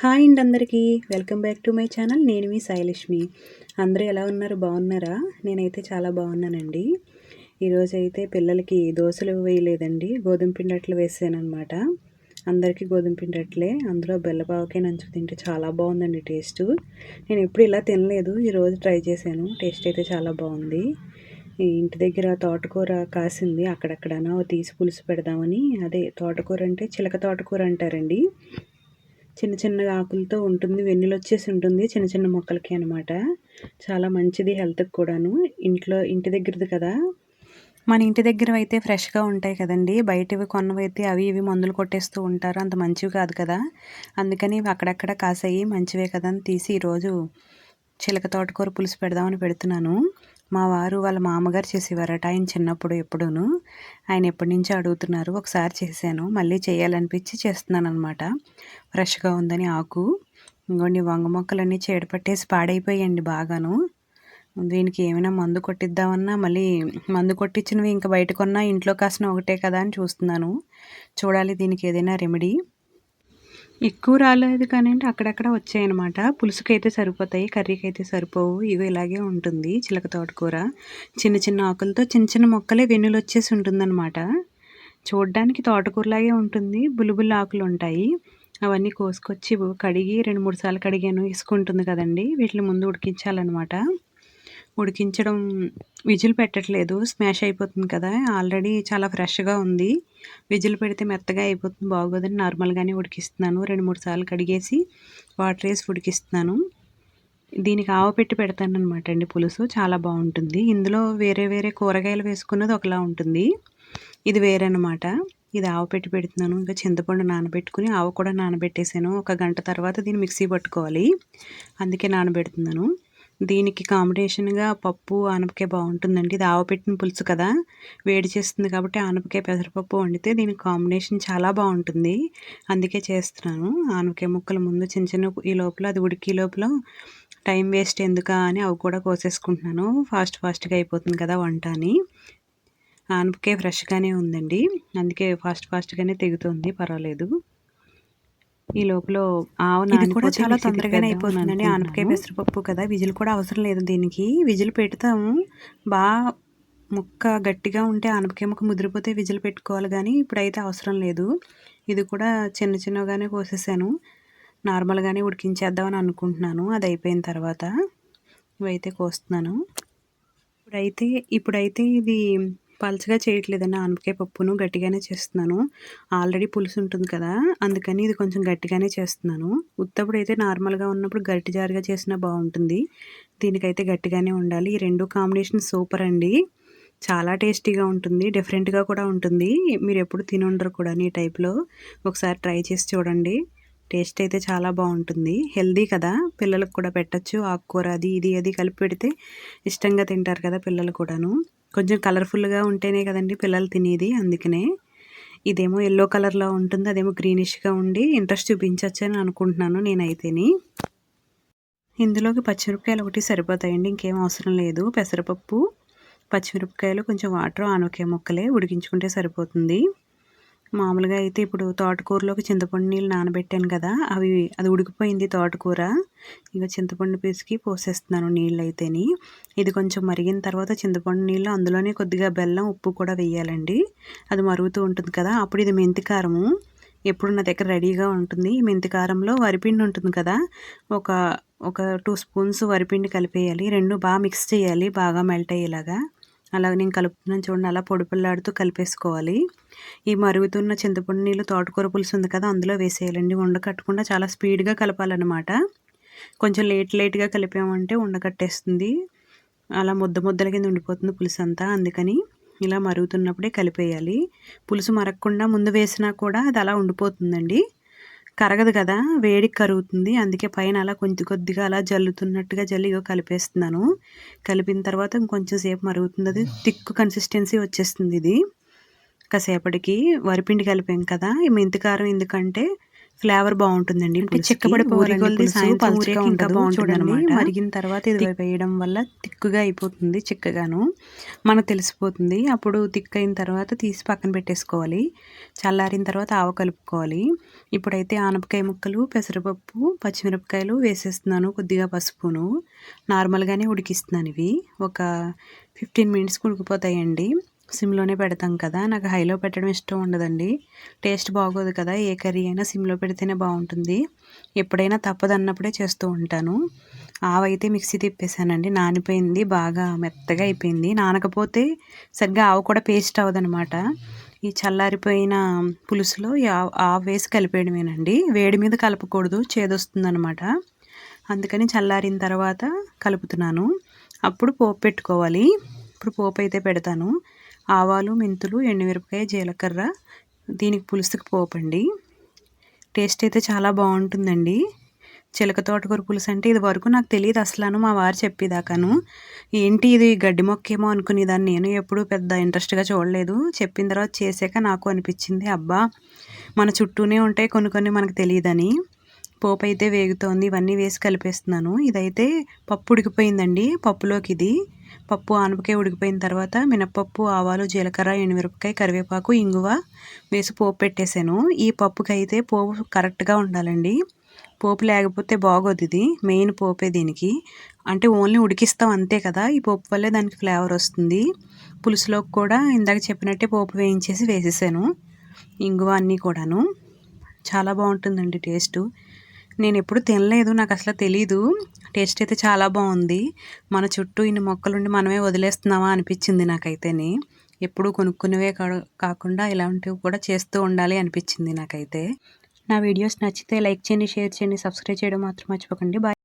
Hi అండి అందరికీ. Welcome back to my channel. నేను మీ సాయిలక్ష్మి. అందరూ ఎలా ఉన్నారు? బాగున్నారా? నేనైతే చాలా బాగున్నానండి. ఈరోజైతే పిల్లలకి దోశలు వేయలేదండి, గోధుమ పిండి అట్లు వేసానమాట. అందరికీ గోధుమ పిండి అట్లే, అందులో బెల్లపావకాయ నంచుకు తింటే చాలా బాగుందండి టేస్ట్. నేను ఎప్పుడు ఇలా తినలేదు, ఈరోజు ట్రై చేశాను. టేస్ట్ అయితే చాలా బాగుంది. ఈ ఇంటి దగ్గర తోటకూర కాసింది, అక్కడక్కడనా తీసి పులుసు పెడదామని. అదే తోటకూర అంటే చిలక తోటకూర అంటారండి. చిన్న చిన్న ఆకులతో ఉంటుంది, వెన్నెలు వచ్చేసి ఉంటుంది చిన్న చిన్న మొక్కలకి అనమాట. చాలా మంచిది హెల్త్కి కూడాను. ఇంటి దగ్గరది కదా, మన ఇంటి దగ్గర అయితే ఫ్రెష్గా ఉంటాయి కదండి. బయటవి కొన్నవైతే అవి ఇవి మందులు కొట్టేస్తూ ఉంటారు, అంత మంచివి కాదు కదా. అందుకని ఇవి అక్కడక్కడ కాసాయి, మంచివే కదా అని తీసి ఈరోజు చిలక తోటకూర పులుసు పెడదామని పెడుతున్నాను. మా వారు వాళ్ళ మామగారు చేసేవారట ఆయన చిన్నప్పుడు ఎప్పుడూను. ఆయన ఎప్పటి నుంచో అడుగుతున్నారు, ఒకసారి చేశాను, మళ్ళీ చేయాలనిపించి చేస్తున్నాను అనమాట. ఫ్రెష్గా ఉందని ఆకు. ఇంకోండి వంగ మొక్కలన్నీ చీడపట్టేసి పాడైపోయాయండి బాగాను. దీనికి ఏమైనా మందు కొట్టిద్దామన్నా మళ్ళీ మందు కొట్టించినవి ఇంకా బయట కొన్నా ఇంట్లో కాసిన ఒకటే కదా అని చూస్తున్నాను. చూడాలి దీనికి ఏదైనా రెమెడీ. ఎక్కువ రాలేదు కానీ అంటే అక్కడక్కడ వచ్చాయన్నమాట. పులుసుకైతే సరిపోతాయి, కర్రీకి అయితే సరిపోవు. ఇగో ఇలాగే ఉంటుంది చిలక తోటకూర. చిన్న చిన్న ఆకులతో చిన్న చిన్న మొక్కలే వెన్నులు వచ్చేసి ఉంటుందన్నమాట. చూడ్డానికి తోటకూరలాగే ఉంటుంది, బుల్లిబుల్లి ఆకులు ఉంటాయి. అవన్నీ కోసుకొచ్చి కడిగి 2-3 సార్లు కడిగాను. ఇసుక ఉంటుంది కదండి, వీటిని ముందు ఉడికించాలన్నమాట. ఉడికించడం విజిల్ పెట్టట్లేదు, స్మాష్ అయిపోతుంది కదా. ఆల్రెడీ చాలా ఫ్రెష్గా ఉంది. విజిల్ పెడితే మెత్తగా అయిపోతుంది, బాగోదని నార్మల్గానే ఉడికిస్తున్నాను. 2-3 సార్లు కడిగేసి వాటర్ వేసి ఉడికిస్తున్నాను. దీనికి ఆవపెట్టి పెడతాను అనమాట అండి పులుసు, చాలా బాగుంటుంది. ఇందులో వేరే వేరే కూరగాయలు వేసుకున్నది ఒకలా ఉంటుంది, ఇది వేరే అనమాట. ఇది ఆవపెట్టి పెడుతున్నాను. ఇంకా చింతపండు నానబెట్టుకుని ఆవు కూడా నానబెట్టేసాను. 1 గంట తర్వాత దీన్ని మిక్సీ పట్టుకోవాలి, అందుకే నానబెడుతున్నాను. దీనికి కాంబినేషన్గా పప్పు ఆనపకాయ బాగుంటుందండి. ఇది ఆవపెట్టిన పులుసు కదా, వేడి చేస్తుంది కాబట్టి ఆనపకాయ పెసరపప్పు వండితే దీనికి కాంబినేషన్ చాలా బాగుంటుంది, అందుకే చేస్తున్నాను. ఆనపకాయ ముక్కలు ముందు చిన్న చిన్న ఈ లోపల అది ఉడికి లోపల టైం వేస్ట్ ఎందుకా అని అవి కూడా కోసేసుకుంటున్నాను. ఫాస్ట్గా అయిపోతుంది కదా వంట అని. ఆనపకాయ ఫ్రెష్గానే ఉందండి, అందుకే ఫాస్ట్గానే తెగుతుంది, పర్వాలేదు. ఈ లోపల ఆవు ఇది కూడా చాలా తొందరగానే అయిపోతుందండి. ఆనపకాయ పెసరపప్పు కదా, విజిల్ కూడా అవసరం లేదు దీనికి. విజిల్ పెడతాము, బాగా ముక్క గట్టిగా ఉంటే ఆనపకాయ ముక్క ముదిరిపోతే విజిల్ పెట్టుకోవాలి, కానీ ఇప్పుడైతే అవసరం లేదు. ఇది కూడా చిన్న చిన్నగానే కోసేసాను, నార్మల్గానే ఉడికించేద్దామని అనుకుంటున్నాను. అది అయిపోయిన తర్వాత ఇవైతే కోస్తున్నాను. ఇప్పుడైతే ఇది పలచగా చేయట్లేదండి, ఆనపకాయ పప్పును గట్టిగానే చేస్తున్నాను. ఆల్రెడీ పులుసు ఉంటుంది కదా, అందుకని ఇది కొంచెం గట్టిగానే చేస్తున్నాను. ఉత్తప్పుడు అయితే నార్మల్గా ఉన్నప్పుడు గట్టి జారుగా చేసినా బాగుంటుంది, దీనికైతే గట్టిగానే ఉండాలి. ఈ రెండు కాంబినేషన్ సూపర్ అండి, చాలా టేస్టీగా ఉంటుంది, డిఫరెంట్గా కూడా ఉంటుంది. మీరు ఎప్పుడు తిని ఉండరు కూడా ఈ టైప్లో, ఒకసారి ట్రై చేసి చూడండి. టేస్ట్ అయితే చాలా బాగుంటుంది, హెల్దీ కదా, పిల్లలకు కూడా పెట్టచ్చు. ఆకుకూర అది కలిపి పెడితే ఇష్టంగా తింటారు కదా పిల్లలు కూడాను. కొంచెం కలర్ఫుల్గా ఉంటేనే కదండి పిల్లలు తినేది, అందుకనే. ఇదేమో ఎల్లో కలర్లో ఉంటుంది, అదేమో గ్రీనిష్గా ఉండి ఇంట్రెస్ట్ చూపించవచ్చు అని అనుకుంటున్నాను నేనైతేని. ఇందులోకి పచ్చిమిరపకాయలు ఒకటి సరిపోతాయండి, ఇంకేం అవసరం లేదు. పెసరపప్పు, పచ్చిమిరపకాయలు, కొంచెం వాటర్, ఆనపకాయ ముక్కలే ఉడికించుకుంటే సరిపోతుంది. మామూలుగా అయితే ఇప్పుడు తోటకూరలోకి చింతపండు నీళ్ళు నానబెట్టాను కదా, అది ఉడికిపోయింది తోటకూర. ఇక చింతపండు పిసికి పోసేస్తున్నాను నీళ్ళు అయితేని. ఇది కొంచెం మరిగిన తర్వాత చింతపండు నీళ్ళు, అందులోనే కొద్దిగా బెల్లం, ఉప్పు కూడా వేయాలండి. అది మరుగుతూ ఉంటుంది కదా, అప్పుడు ఇది మెంతి కారము ఎప్పుడు నా దగ్గర రెడీగా ఉంటుంది. ఈ మెంతి కారంలో వరిపిండి ఉంటుంది కదా, ఒక 2 స్పూన్స్ వరిపిండి కలిపేయాలి. రెండు బాగా మిక్స్ చేయాలి, బాగా మెల్ట్ అయ్యేలాగా. అలాగ నేను కలుపుతున్నాను చూడండి, అలా పొడి పిల్లాడుతూ కలిపేసుకోవాలి. ఈ మరుగుతున్న చింతపండు నీళ్ళు తోటకూర పులుసు ఉంది కదా, అందులో వేసేయాలండి. ఉండకట్టకుండా చాలా స్పీడ్గా కలపాలన్నమాట. కొంచెం లేట్గా కలిపామంటే ఉండకట్టేస్తుంది, అలా ముద్దల కింద ఉండిపోతుంది పులుసు అంతా. అందుకని ఇలా మరుగుతున్నప్పుడే కలిపేయాలి. పులుసు మరగకుండా ముందు వేసినా కూడా అది అలా ఉండిపోతుందండి, కరగదు కదా, వేడికి కరుగుతుంది. అందుకే పైన అలా కొద్దిగా అలా జల్లుతున్నట్టుగా కలిపేస్తున్నాను. కలిపిన తర్వాత ఇంకొంచెం సేపు మరుగుతుంది, అది థిక్ కన్సిస్టెన్సీ వచ్చేస్తుంది. ఇది కాసేపటికి వరిపిండి కలిపాం కదా, ఈ మెంతికారం ఎందుకంటే ఫ్లేవర్ బాగుంటుందండి. అంటే చిక్కబడిపోవాలి సాయంత్రం ఊరేకి ఇంకా బాగుంటుంది. మరిగిన తర్వాత ఇది వేయడం వల్ల తిక్కుగా అయిపోతుంది, చిక్కగాను మనకు తెలిసిపోతుంది. అప్పుడు తిక్ అయిన తర్వాత తీసి పక్కన పెట్టేసుకోవాలి. చల్లారిన తర్వాత ఆవ కలుపుకోవాలి. ఇప్పుడైతే ఆనపకాయ ముక్కలు, పెసరపప్పు, పచ్చిమిరపకాయలు వేసేస్తున్నాను, కొద్దిగా పసుపును. నార్మల్గానే ఉడికిస్తున్నాను. ఇవి ఒక 15 మినిట్స్కి ఉడికిపోతాయండి. సిమ్లోనే పెడతాం కదా, నాకు హైలో పెట్టడం ఇష్టం ఉండదండి, టేస్ట్ బాగోదు కదా. ఏ కర్రీ అయినా సిమ్లో పెడితేనే బాగుంటుంది. ఎప్పుడైనా తప్పదన్నప్పుడే చేస్తూ ఉంటాను. ఆవైతే మిక్సీ తిప్పేసానండి, నానిపోయింది, బాగా మెత్తగా అయిపోయింది. నానకపోతే సరిగ్గా ఆవు కూడా పేస్ట్ అవ్వదనమాట. ఈ చల్లారిపోయిన పులుసులో ఆవు వేసి కలిపేయడమేనండి. వేడి మీద కలపకూడదు, చేదొస్తుందనమాట. అందుకని చల్లారిన తర్వాత కలుపుతున్నాను. అప్పుడు పోపు పెట్టుకోవాలి. ఇప్పుడు పోపు అయితే పెడతాను. ఆవాలు, మెంతులు, ఎండుమిరపకాయ, జీలకర్ర, దీనికి పులుసుకి పోపు అండి. టేస్ట్ అయితే చాలా బాగుంటుందండి. చిలక తోటకూర పులుసు అంటే ఇది వరకు నాకు తెలియదు అసలు, మా వారు చెప్పేదాకాను. ఏంటి ఇది గడ్డి మొక్కేమో అనుకునేదాన్ని, నేను ఎప్పుడు పెద్ద ఇంట్రెస్ట్గా చూడలేదు. చెప్పిన తర్వాత చేసాక నాకు అనిపించింది, అబ్బా మన చుట్టూనే ఉంటాయి కొన్ని కొన్ని మనకు తెలియదని. పోపు అయితే వేగుతోంది, ఇవన్నీ వేసి కలిపేస్తున్నాను. ఇదైతే పప్పు ఉడికిపోయిందండి. పప్పులోకి ఇది పప్పు ఆనపకాయ ఉడికిపోయిన తర్వాత మినపప్పు, ఆవాలు, జీలకర్ర, ఎండుమిరపకాయ, కరివేపాకు, ఇంగువ వేసి పోపు పెట్టేశాను. ఈ పప్పుకి అయితే పోపు కరెక్ట్గా ఉండాలండి, పోపు లేకపోతే బాగోదు. ఇది మెయిన్ పోపే దీనికి. అంటే ఓన్లీ ఉడికిస్తాం అంతే కదా, ఈ పోపు వల్లే దానికి ఫ్లేవర్ వస్తుంది. పులుసులోకి కూడా ఇందాక చెప్పినట్టే పోపు వేయించేసి వేసేసాను, ఇంగువ అన్నీ కూడాను. చాలా బాగుంటుందండి టేస్టు. నేను ఎప్పుడు తినలేదు, నాకు అసలు తెలీదు. టేస్ట్ అయితే చాలా బాగుంది. మన చుట్టూ ఇన్ని మొక్కలుండి మనమే వదిలేస్తున్నామా అనిపించింది నాకైతేనే. ఎప్పుడు కొనుక్కునేవే కాకుండా ఇలాంటివి కూడా చేస్తూ ఉండాలి అనిపించింది నాకైతే. నా వీడియోస్ నచ్చితే లైక్ చేయండి, షేర్ చేయండి, సబ్స్క్రైబ్ చేయడం మాత్రం మర్చిపోకండి. బాయ్.